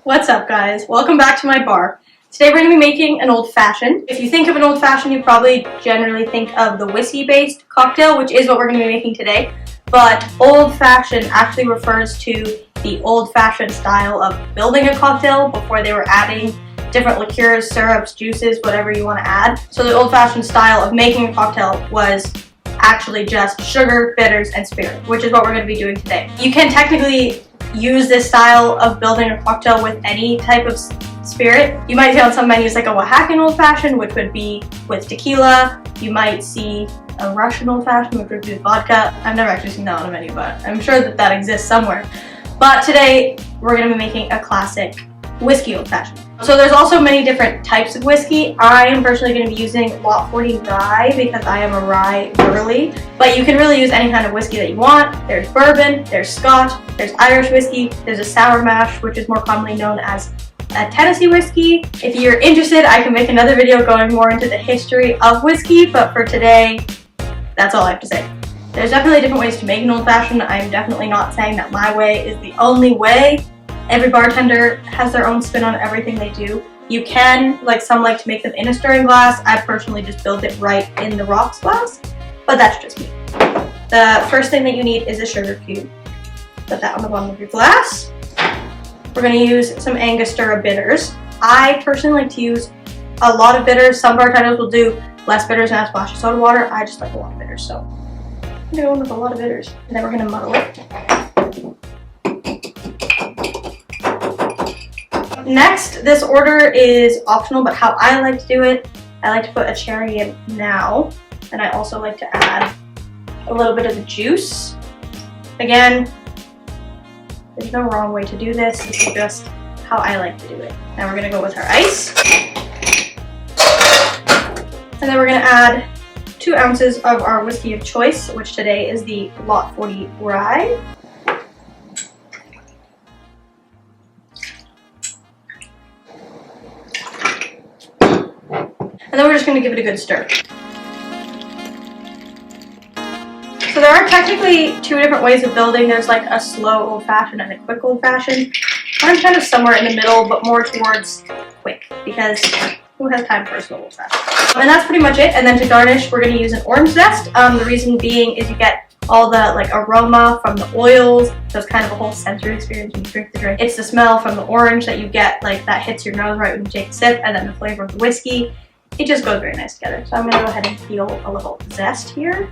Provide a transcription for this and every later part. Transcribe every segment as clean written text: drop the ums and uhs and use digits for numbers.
What's up, guys? Welcome back to my bar. Today we're going to be making an old-fashioned. If you think of an old-fashioned, you probably generally think of the whiskey-based cocktail, which is what we're going to be making today. But old-fashioned actually refers to the old-fashioned style of building a cocktail before they were adding different liqueurs, syrups, juices, whatever you want to add. So the old-fashioned style of making a cocktail was actually just sugar, bitters, and spirit, which is what we're going to be doing today. You can technically use this style of building a cocktail with any type of spirit. You might see on some menus like a Oaxacan old-fashioned, which would be with tequila. You might see a Russian old-fashioned, which would be with vodka. I've never actually seen that on a menu, but I'm sure that that exists somewhere. But today, we're going to be making a classic whiskey old-fashioned. So there's also many different types of whiskey. I am personally going to be using Lot 40 rye because I am a rye girly, but you can really use any kind of whiskey that you want. There's bourbon, there's Scotch, there's Irish whiskey, there's a sour mash, which is more commonly known as a Tennessee whiskey. If you're interested, I can make another video going more into the history of whiskey, but for today, that's all I have to say. There's definitely different ways to make an old-fashioned. I'm definitely not saying that my way is the only way. Every bartender has their own spin on everything they do. You can, like some like to make them in a stirring glass. I personally just build it right in the rocks glass, but that's just me. The first thing that you need is a sugar cube. Put that on the bottom of your glass. We're going to use some Angostura bitters. I personally like to use a lot of bitters. Some bartenders will do less bitters and add a splash of soda water. I just like a lot of bitters, so I'm going to go in with a lot of bitters. And then we're going to muddle it. Next, this order is optional, but how I like to do it, I like to put a cherry in now, and I also like to add a little bit of the juice. Again, there's no wrong way to do this, this is just how I like to do it. Now we're going to go with our ice, and then we're going to add 2 ounces of our whiskey of choice, which today is the Lot 40 rye. And then we're just going to give it a good stir. So there are technically 2 different ways of building. There's like a slow old-fashioned and a quick old-fashioned. I'm kind of somewhere in the middle, but more towards quick, because who has time for a slow old-fashioned? And that's pretty much it. And then to garnish, we're going to use an orange zest. The reason being is you get all the like aroma from the oils, so it's kind of a whole sensory experience when you drink the drink. It's the smell from the orange that you get, like that hits your nose right when you take a sip, and then the flavor of the whiskey. It just goes very nice together. So I'm going to go ahead and peel a little zest here.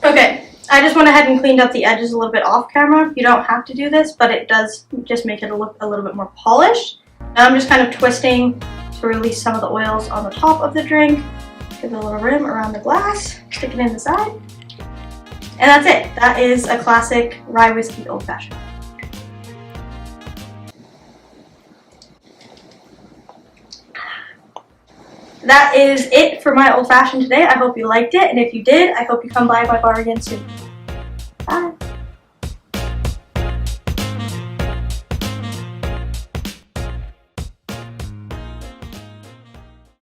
Okay, I just went ahead and cleaned up the edges a little bit off camera. You don't have to do this, but it does just make it look a little bit more polished. Now I'm just kind of twisting to release some of the oils on the top of the drink. Give it a little rim around the glass, stick it in the side. And that's it. That is a classic rye whiskey old-fashioned. That is it for my old-fashioned today. I hope you liked it, and if you did, I hope you come by my bar again soon. Bye!